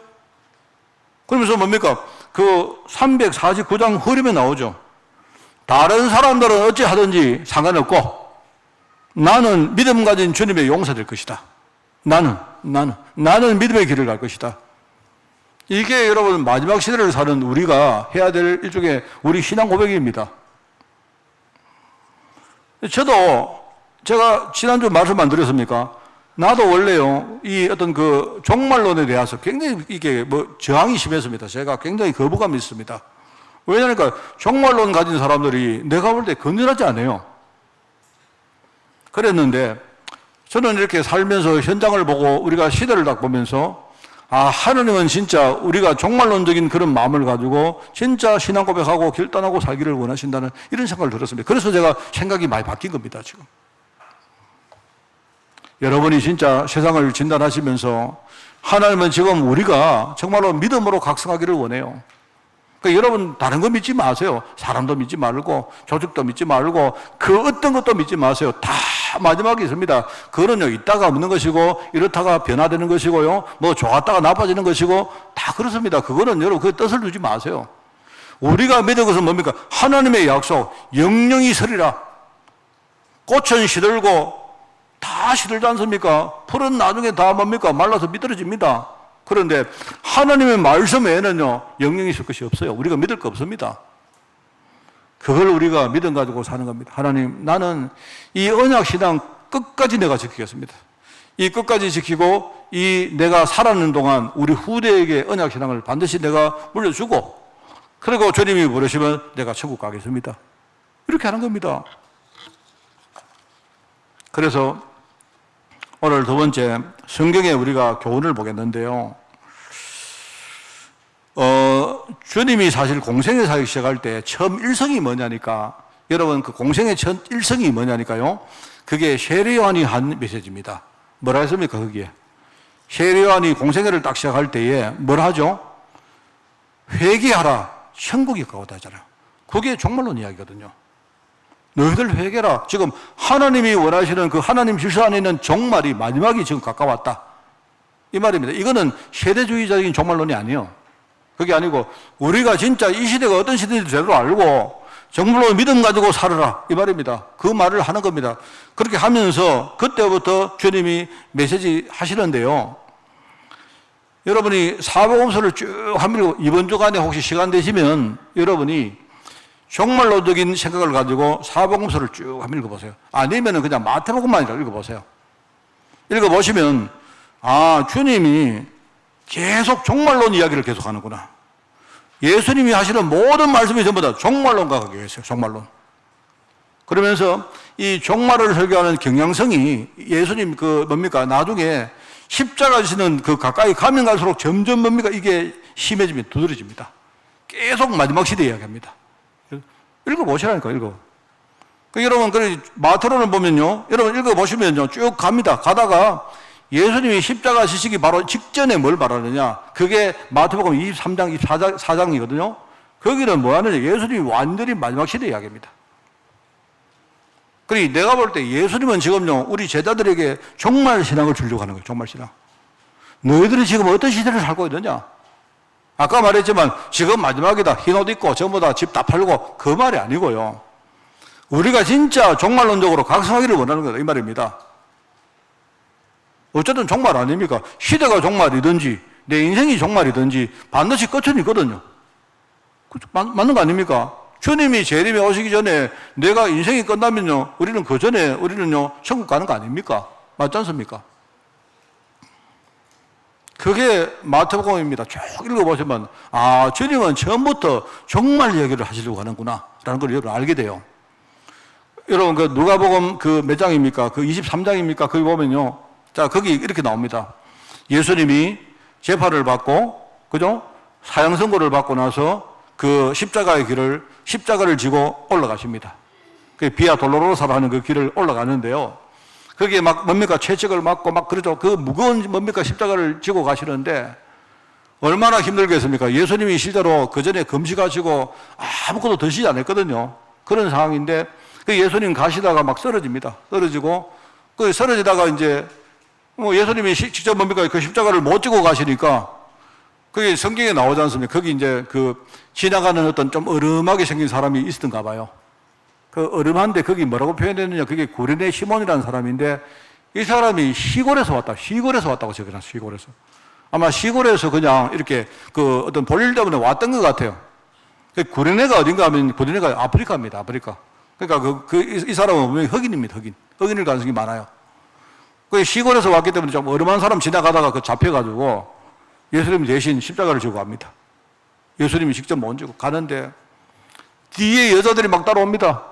Speaker 1: 그러면서 뭡니까? 그 349장 흐름에 나오죠. 다른 사람들은 어찌 하든지 상관없고 나는 믿음 가진 주님의 용사될 것이다. 나는 믿음의 길을 갈 것이다. 이게 여러분 마지막 시대를 사는 우리가 해야 될 일종의 우리 신앙 고백입니다. 저도 제가 지난주 말씀 안 드렸습니까? 나도 원래요, 이 어떤 그 종말론에 대해서 굉장히 이게 뭐 저항이 심했습니다. 제가 굉장히 거부감이 있습니다. 왜냐니까 종말론 가진 사람들이 내가 볼 때 건전하지 않아요. 그랬는데 저는 이렇게 살면서 현장을 보고 우리가 시대를 딱 보면서 하나님은 진짜 우리가 종말론적인 그런 마음을 가지고 진짜 신앙 고백하고 결단하고 살기를 원하신다는 이런 생각을 들었습니다. 그래서 제가 생각이 많이 바뀐 겁니다, 지금. 여러분이 진짜 세상을 진단하시면서 하나님은 지금 우리가 정말로 믿음으로 각성하기를 원해요. 그러니까 여러분 다른 거 믿지 마세요. 사람도 믿지 말고 조직도 믿지 말고 그 어떤 것도 믿지 마세요. 다 마지막에 있습니다. 그거는요, 있다가 없는 것이고 이렇다가 변화되는 것이고요, 뭐 좋았다가 나빠지는 것이고 다 그렇습니다. 그거는 여러분 그 뜻을 두지 마세요. 우리가 믿은 것은 뭡니까? 하나님의 약속, 영영이 서리라. 꽃은 시들고 다 시들지 않습니까? 풀은 나중에 다 뭡니까? 말라서 미끄러집니다. 그런데 하나님의 말씀 외에는요, 영영이 있을 것이 없어요. 우리가 믿을 거 없습니다. 그걸 우리가 믿음 가지고 사는 겁니다. 하나님, 나는 이 언약 신앙 끝까지 내가 지키겠습니다. 이 끝까지 지키고 이 내가 살아있는 동안 우리 후대에게 언약 신앙을 반드시 내가 물려주고, 그리고 주님이 부르시면 내가 천국 가겠습니다. 이렇게 하는 겁니다. 그래서 오늘 두 번째, 성경에 우리가 교훈을 보겠는데요. 주님이 사실 공생의 사역 시작할 때 처음 일성이 뭐냐니까, 여러분 그 공생의 첫 일성이 뭐냐니까요. 그게 세례 요한이 한 메시지입니다. 뭐라 했습니까, 거기에? 세례 요한이 공생애를 딱 시작할 때에 뭘 하죠? 회개하라, 천국이 가까웠다 하잖아요. 그게 종말론 이야기거든요. 너희들 회개라. 지금 하나님이 원하시는 그 하나님 질서 안에 있는 종말이, 마지막이 지금 가까웠다, 이 말입니다. 이거는 세대주의적인 종말론이 아니에요. 그게 아니고 우리가 진짜 이 시대가 어떤 시대인지 제대로 알고 정말로 믿음 가지고 살아라, 이 말입니다. 그 말을 하는 겁니다. 그렇게 하면서 그때부터 주님이 메시지 하시는데요. 여러분이 사복음서를 쭉 하면, 이번 주간에 혹시 시간 되시면 여러분이 종말론적인 생각을 가지고 사복음서를 쭉 한번 읽어보세요. 아니면 그냥 마태복음만 읽어보세요. 읽어보시면 주님이 계속 종말론 이야기를 계속 하는구나. 예수님이 하시는 모든 말씀이 전부 다 종말론과 관계있어요. 종말론. 그러면서 이 종말을 설교하는 경향성이 예수님 나중에 십자가 지는 그 가까이 가면 갈수록 점점 이게 심해집니다. 두드러집니다. 계속 마지막 시대 이야기합니다. 읽어보시라니까, 여러분, 마태로는 보면요, 여러분 읽어보시면요, 쭉 갑니다. 가다가 예수님이 십자가 지시기 바로 직전에 뭘 말하느냐, 그게 마태복음 23장, 24장이거든요. 거기는 뭐 하느냐, 예수님이 완전히 마지막 시대 이야기입니다. 그러니 내가 볼 때 예수님은 지금요, 우리 제자들에게 종말 신앙을 주려고 하는 거예요, 종말 신앙. 너희들이 지금 어떤 시대를 살고 있느냐? 아까 말했지만 지금 마지막이다, 흰옷 입고 전부 다 집 다 팔고, 그 말이 아니고요. 우리가 진짜 종말론적으로 각성하기를 원하는 거다, 이 말입니다. 어쨌든 종말 아닙니까? 시대가 종말이든지 내 인생이 종말이든지 반드시 끝은 있거든요. 맞는 거 아닙니까? 주님이 재림에 오시기 전에 내가 인생이 끝나면요, 우리는 그 전에 우리는요 천국 가는 거 아닙니까? 맞지 않습니까? 그게 마태복음입니다. 쭉 읽어보시면 주님은 처음부터 종말 이야기를 하시려고 하는구나 라는 걸 여러분 알게 돼요. 여러분 그 누가복음 그 몇 장입니까? 그 23장입니까? 거기 보면요, 자 거기 이렇게 나옵니다. 예수님이 재판을 받고, 그죠? 사형 선고를 받고 나서 그 십자가를 지고 올라가십니다. 그 비아 돌로로사라는 그 길을 올라가는데요. 거기에 막 뭡니까 채찍을 맞고 막 그러죠. 그 무거운 뭡니까 십자가를 지고 가시는데 얼마나 힘들겠습니까? 예수님이 실제로 그 전에 금식하시고 아무것도 드시지 않았거든요. 그런 상황인데 그 예수님 가시다가 막 쓰러집니다. 쓰러지고 그 쓰러지다가 이제 예수님이 직접 뭡니까 그 십자가를 못 지고 가시니까 그게 성경에 나오지 않습니까? 거기 이제 그 지나가는 어떤 좀 어름하게 생긴 사람이 있었던가 봐요. 그 어름한데 거기 뭐라고 표현했느냐? 그게 구레네 시몬이라는 사람인데 이 사람이 시골에서 왔다고 적어놨어요. 시골에서. 아마 시골에서 그냥 이렇게 그 어떤 볼일 때문에 왔던 것 같아요. 구레네가 어딘가 하면 구레네가 아프리카입니다. 아프리카. 그러니까 이 사람은 분명히 흑인입니다. 흑인일 가능성이 많아요. 그 시골에서 왔기 때문에 좀 어름한 사람 지나가다가 그 잡혀가지고 예수님 대신 십자가를 지고 갑니다. 예수님이 직접 못 지고 가는데 뒤에 여자들이 막 따라옵니다.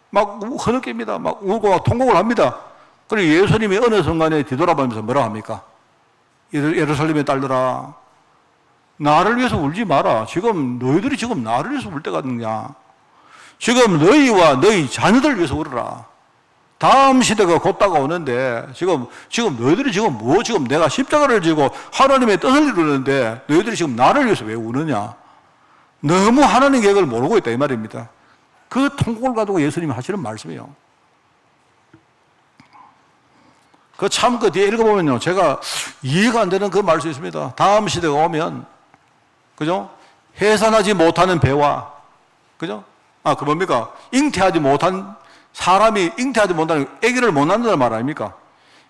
Speaker 1: 막 흐느낍니다. 막 울고 막 통곡을 합니다. 그리고 예수님이 어느 순간에 뒤돌아보면서 뭐라 합니까? 예루살렘의 딸들아, 나를 위해서 울지 마라. 너희들이 지금 나를 위해서 울 때가 있느냐? 지금 너희와 너희 자녀들 위해서 울어라. 다음 시대가 곧 다가오는데 지금 너희들이 지금 내가 십자가를 지고 하나님의 뜻을 이루는데 너희들이 지금 나를 위해서 왜 우느냐? 너무 하나님 계획을 모르고 있다 이 말입니다. 그 통곡을 가지고 예수님이 하시는 말씀이에요. 그 뒤에 읽어보면요, 제가 이해가 안 되는 그 말씀이 있습니다. 다음 시대가 오면, 그죠? 해산하지 못하는 배와, 그죠? 그 뭡니까? 사람이 잉태하지 못하는, 아기를 못 낳는다는 말 아닙니까?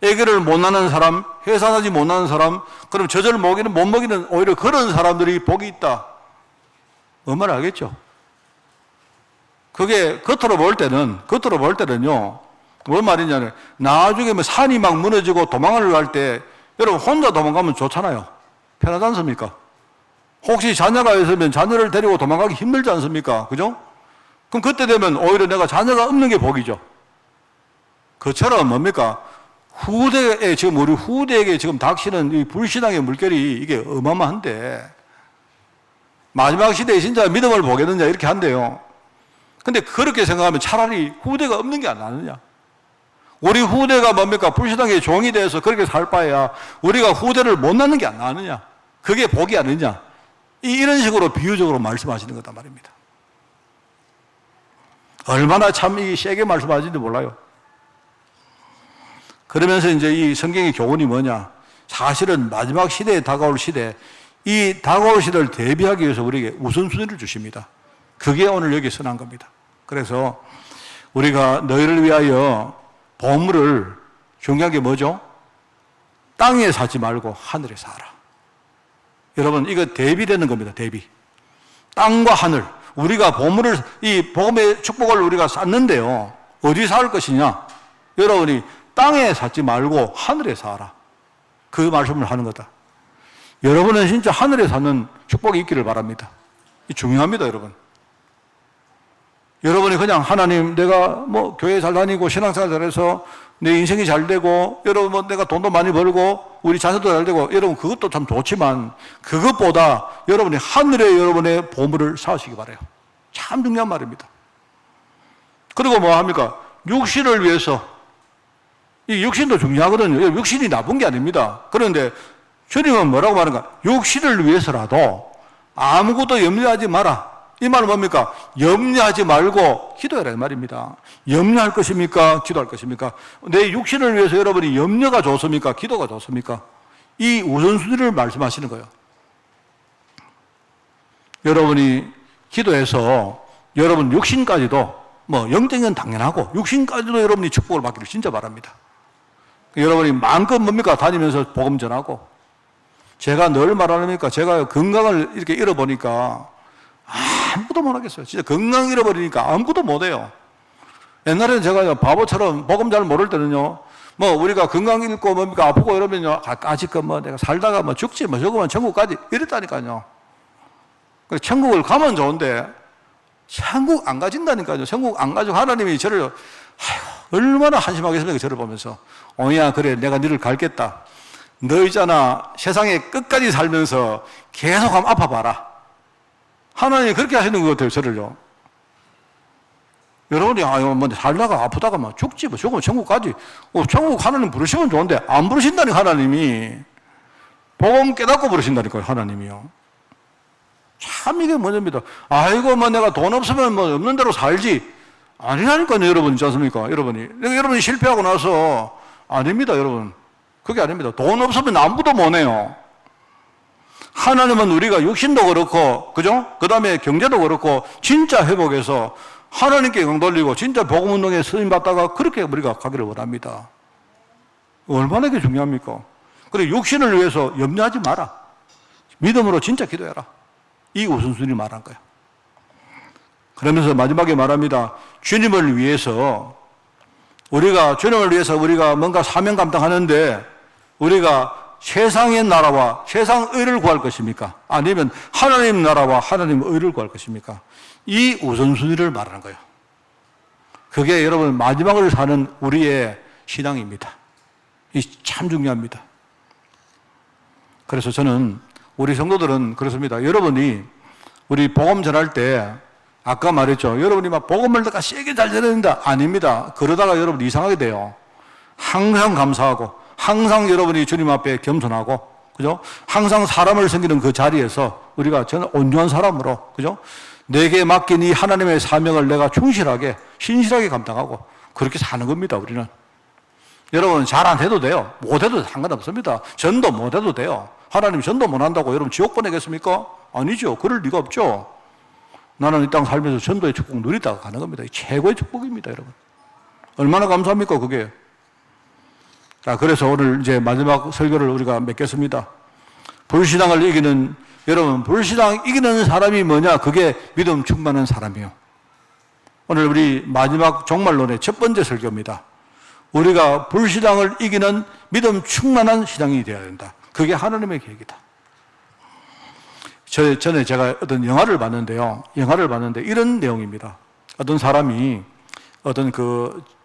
Speaker 1: 아기를 못 낳는 사람, 해산하지 못하는 사람, 그럼 젖을 못 먹이는 오히려 그런 사람들이 복이 있다. 얼마나 알겠죠? 그게 겉으로 볼 때는요, 뭔 말이냐면, 나중에 산이 막 무너지고 도망을 갈 때, 여러분 혼자 도망가면 좋잖아요. 편하지 않습니까? 혹시 자녀가 있으면 자녀를 데리고 도망가기 힘들지 않습니까? 그죠? 그럼 그때 되면 오히려 내가 자녀가 없는 게 복이죠. 그처럼 뭡니까? 우리 후대에게 지금 닥치는 이 불신앙의 물결이 이게 어마어마한데, 마지막 시대에 진짜 믿음을 보겠느냐, 이렇게 한대요. 근데 그렇게 생각하면 차라리 후대가 없는 게 안 나느냐? 우리 후대가 뭡니까? 불신앙의 종이 돼서 그렇게 살 바에야 우리가 후대를 못 낳는 게 안 나느냐? 그게 복이 아니냐? 이런 식으로 비유적으로 말씀하시는 거단 말입니다. 얼마나 참 세게 말씀하시는지 몰라요. 그러면서 이제 이 성경의 교훈이 뭐냐? 사실은 마지막 시대에 다가올 시대, 이 다가올 시대를 대비하기 위해서 우리에게 우선순위를 주십니다. 그게 오늘 여기 선한 겁니다. 그래서 우리가 너희를 위하여 보물을, 중요한 게 뭐죠? 땅에 사지 말고 하늘에 사라. 여러분, 이거 대비되는 겁니다. 대비. 땅과 하늘. 우리가 이 복음의 축복을 우리가 쌓는데요. 어디 살 것이냐? 여러분이 땅에 사지 말고 하늘에 사라. 그 말씀을 하는 거다. 여러분은 진짜 하늘에 사는 축복이 있기를 바랍니다. 이 중요합니다, 여러분. 여러분이 그냥 하나님, 내가 교회 잘 다니고 신앙생활 잘해서 내 인생이 잘 되고, 여러분 내가 돈도 많이 벌고 우리 자녀도 잘 되고, 여러분 그것도 참 좋지만 그것보다 여러분이 하늘에 여러분의 보물을 쌓으시기 바라요. 참 중요한 말입니다. 그리고 뭐 합니까? 육신을 위해서. 이 육신도 중요하거든요. 육신이 나쁜 게 아닙니다. 그런데 주님은 뭐라고 말하는가? 육신을 위해서라도 아무것도 염려하지 마라. 이 말은 뭡니까? 염려하지 말고 기도해라 이 말입니다. 염려할 것입니까? 기도할 것입니까? 내 육신을 위해서 여러분이 염려가 좋습니까? 기도가 좋습니까? 이 우선순위를 말씀하시는 거예요. 여러분이 기도해서 여러분 육신까지도 영적인 당연하고 육신까지도 여러분이 축복을 받기를 진짜 바랍니다. 여러분이 마음껏 뭡니까? 다니면서 복음 전하고, 제가 늘 말하니까 제가 건강을 이렇게 잃어보니까 아무것도 못하겠어요. 진짜 건강 잃어버리니까 아무것도 못해요. 옛날에는 제가 바보처럼 복음 잘 모를 때는요, 뭐 우리가 건강 잃고 뭡니까 아프고 이러면요 아직 뭐 내가 살다가 뭐 죽지 뭐 저거만 천국까지 이랬다니까요. 그래 천국을 가면 좋은데 천국 안 가진다니까요. 천국 안 가지고 하나님이 저를 아이고, 얼마나 한심하겠습니까 저를 보면서 오야 그래 내가 너를 갈겠다. 너 있잖아 세상에 끝까지 살면서 계속 한번 아파봐라. 하나님이 그렇게 하시는 것 같아요 저를요. 여러분이 뭐 살다가 아프다가 막 죽지 뭐 죽으면 천국 가지. 천국 하나님 부르시면 좋은데 안 부르신다니까 하나님이. 복음 깨닫고 부르신다니까요 하나님이요. 참 이게 문제입니다. 아이고 뭐 내가 돈 없으면 뭐 없는 대로 살지. 아니라니까요 여러분 있지 않습니까? 여러분이 실패하고 나서 아닙니다 여러분. 그게 아닙니다. 돈 없으면 아무도 못 해요. 하나님은 우리가 육신도 그렇고 그죠? 그 다음에 경제도 그렇고 진짜 회복해서 하나님께 영광 돌리고 진짜 복음운동에 쓰임받다가 그렇게 우리가 가기를 원합니다. 얼마나 이게 중요합니까? 그리고 육신을 위해서 염려하지 마라. 믿음으로 진짜 기도해라. 이 우선순위 말한 거예요. 그러면서 마지막에 말합니다. 주님을 위해서 우리가 뭔가 사명 감당하는데 우리가 세상의 나라와 세상 의를 구할 것입니까? 아니면 하나님 나라와 하나님 의를 구할 것입니까? 이 우선순위를 말하는 거예요. 그게 여러분 마지막을 사는 우리의 신앙입니다. 이 참 중요합니다. 그래서 저는 우리 성도들은 그렇습니다. 여러분이 우리 복음 전할 때 아까 말했죠. 여러분이 막 복음을 내가 세게 잘 전해야 아닙니다. 그러다가 여러분 이상하게 돼요. 항상 감사하고 항상 여러분이 주님 앞에 겸손하고 그죠? 항상 사람을 섬기는 그 자리에서 우리가 저는 온유한 사람으로 그죠? 내게 맡긴 이 하나님의 사명을 내가 충실하게 신실하게 감당하고 그렇게 사는 겁니다. 우리는 여러분 잘 안 해도 돼요. 못해도 상관없습니다. 전도 못해도 돼요. 하나님 전도 못한다고 여러분 지옥 보내겠습니까? 아니죠. 그럴 리가 없죠. 나는 이 땅 살면서 전도의 축복 누리다가 가는 겁니다. 최고의 축복입니다. 여러분 얼마나 감사합니까 그게. 자, 그래서 오늘 이제 마지막 설교를 우리가 맺겠습니다. 불신앙을 이기는 여러분 불신앙 이기는 사람이 뭐냐? 그게 믿음 충만한 사람이요. 오늘 우리 마지막 종말론의 첫 번째 설교입니다. 우리가 불신앙을 이기는 믿음 충만한 신앙이 되어야 된다. 그게 하나님의 계획이다. 전에 제가 어떤 영화를 봤는데요. 이런 내용입니다. 어떤 사람이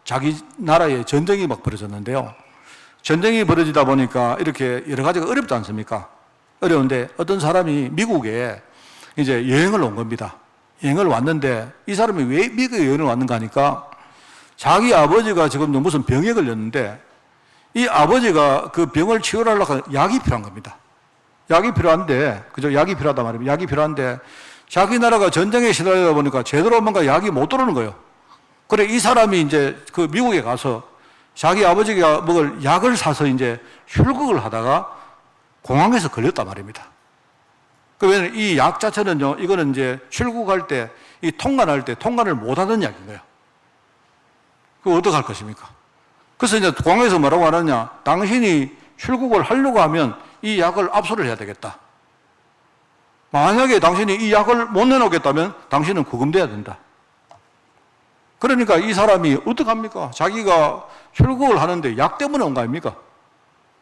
Speaker 1: 자기 나라에 전쟁이 막 벌어졌는데요. 전쟁이 벌어지다 보니까 이렇게 여러 가지가 어렵지 않습니까? 어려운데 어떤 사람이 미국에 이제 여행을 온 겁니다. 여행을 왔는데 이 사람이 왜 미국에 여행을 왔는가 하니까 자기 아버지가 지금 무슨 병에 걸렸는데 이 아버지가 그 병을 치료하려고 약이 필요한 겁니다. 약이 필요한데, 그죠? 약이 필요하단 말입니다. 약이 필요한데 자기 나라가 전쟁에 시달리다 보니까 제대로 뭔가 약이 못 들어오는 거예요. 그래 이 사람이 이제 그 미국에 가서 자기 아버지가 먹을 약을 사서 이제 출국을 하다가 공항에서 걸렸단 말입니다. 왜냐면 이 약 자체는요, 이거는 이제 출국할 때, 이 통관할 때 통관을 못 하는 약인 거예요. 그거 어떡할 것입니까? 그래서 이제 공항에서 뭐라고 하느냐, 당신이 출국을 하려고 하면 이 약을 압수를 해야 되겠다. 만약에 당신이 이 약을 못 내놓겠다면 당신은 구금돼야 된다. 그러니까 이 사람이 어떡합니까? 자기가 출국을 하는데 약 때문에 온 거 아닙니까?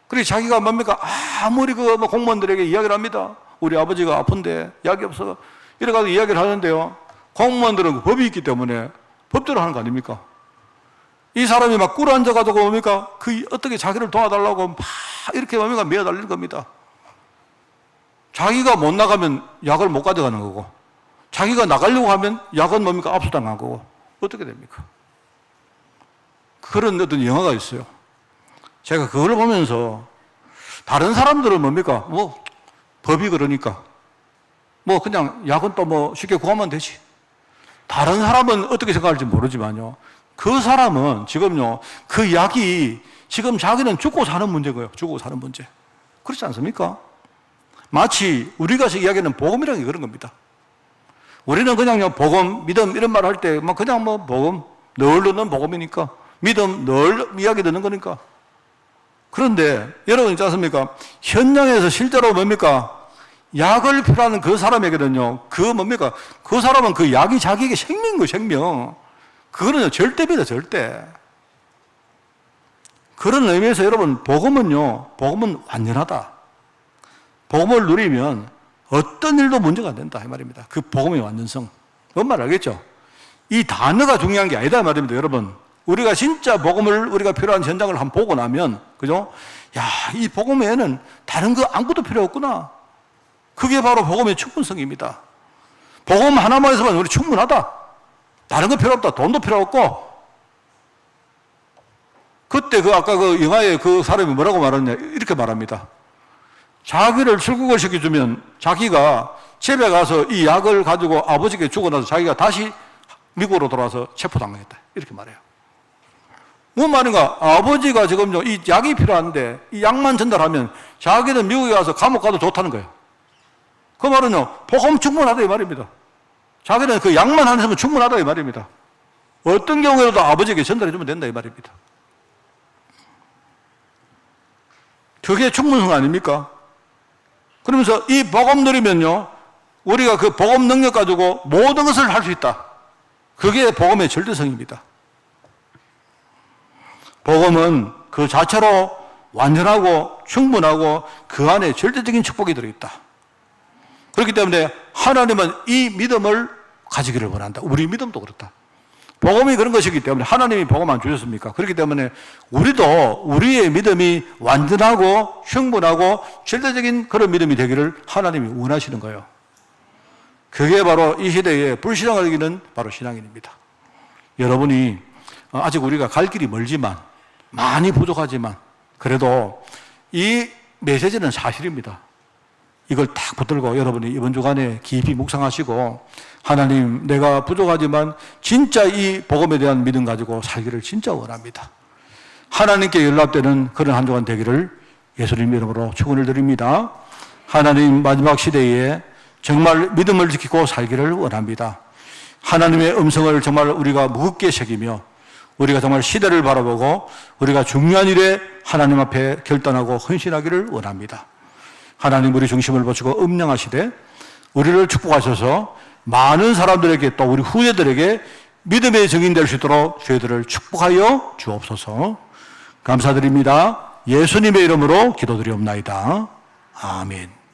Speaker 1: 그래 자기가 뭡니까? 아무리 공무원들에게 이야기를 합니다. 우리 아버지가 아픈데 약이 없어. 이래가지고 이야기를 하는데요. 공무원들은 법이 있기 때문에 법대로 하는 거 아닙니까? 이 사람이 막 꿇어 앉아가지고 뭡니까? 어떻게 자기를 도와달라고 막 이렇게 뭡니까? 매어달리는 겁니다. 자기가 못 나가면 약을 못 가져가는 거고, 자기가 나가려고 하면 약은 뭡니까? 압수당한 거고, 어떻게 됩니까? 그런 어떤 영화가 있어요. 제가 그걸 보면서 다른 사람들은 뭡니까? 법이 그러니까. 그냥 약은 또 쉽게 구하면 되지. 다른 사람은 어떻게 생각할지 모르지만요. 그 사람은 지금요, 그 약이 지금 자기는 죽고 사는 문제인 거예요. 죽고 사는 문제. 그렇지 않습니까? 마치 우리가 이야기하는 복음이라는 게 그런 겁니다. 우리는 그냥요, 복음, 믿음 이런 말 할 때 그냥 복음, 늘 듣는 복음이니까. 믿음, 늘 이야기 듣는 거니까. 그런데 여러분 있지 않습니까? 현장에서 실제로 뭡니까? 약을 필요하는 그 사람에게는요, 그 사람은 그 약이 자기에게 생명인 거예요, 생명. 그거는요, 절대입니다, 절대. 그런 의미에서 여러분, 복음은 완전하다. 복음을 누리면 어떤 일도 문제가 안 된다 이 말입니다. 그 복음의 완전성. 뭔 말 알겠죠? 이 단어가 중요한 게 아니다 이 말입니다. 여러분, 우리가 진짜 복음을 우리가 필요한 현장을 한번 보고 나면, 그죠? 야, 이 복음 외에는 다른 거 아무것도 필요 없구나. 그게 바로 복음의 충분성입니다. 복음 하나만 해서만 우리 충분하다. 다른 거 필요 없다. 돈도 필요 없고. 그때 아까 그 영화에 그 사람이 뭐라고 말했냐, 이렇게 말합니다. 자기를 출국을 시켜주면 자기가 집에 가서 이 약을 가지고 아버지께 주고 나서 자기가 다시 미국으로 돌아와서 체포당하겠다. 이렇게 말해요. 뭔 말인가? 아버지가 지금 이 약이 필요한데 이 약만 전달하면 자기는 미국에 가서 감옥 가도 좋다는 거예요. 그 말은요, 복음 충분하다 이 말입니다. 자기는 그 약만 안 했으면 충분하다 이 말입니다. 어떤 경우에도 아버지에게 전달해주면 된다 이 말입니다. 그게 충분성 아닙니까? 그러면서 이 복음 누리면요, 우리가 그 복음 능력 가지고 모든 것을 할 수 있다. 그게 복음의 절대성입니다. 복음은 그 자체로 완전하고 충분하고 그 안에 절대적인 축복이 들어있다. 그렇기 때문에 하나님은 이 믿음을 가지기를 원한다. 우리 믿음도 그렇다. 복음이 그런 것이기 때문에 하나님이 복음 안 주셨습니까? 그렇기 때문에 우리도 우리의 믿음이 완전하고 충분하고 절대적인 그런 믿음이 되기를 하나님이 원하시는 거예요. 그게 바로 이 시대에 불신앙을 이기는 바로 신앙인입니다. 여러분이 아직 우리가 갈 길이 멀지만, 많이 부족하지만, 그래도 이 메시지는 사실입니다. 이걸 딱 붙들고 여러분이 이번 주간에 깊이 묵상하시고, 하나님, 내가 부족하지만 진짜 이 복음에 대한 믿음 가지고 살기를 진짜 원합니다. 하나님께 연락되는 그런 한 주간 되기를 예수님 이름으로 축원을 드립니다. 하나님, 마지막 시대에 정말 믿음을 지키고 살기를 원합니다. 하나님의 음성을 정말 우리가 무겁게 새기며 우리가 정말 시대를 바라보고 우리가 중요한 일에 하나님 앞에 결단하고 헌신하기를 원합니다. 하나님, 우리 중심을 보시고 음량하시되 우리를 축복하셔서 많은 사람들에게 또 우리 후대들에게 믿음의 증인 될 수 있도록 저희들을 축복하여 주옵소서. 감사드립니다. 예수님의 이름으로 기도드리옵나이다. 아멘.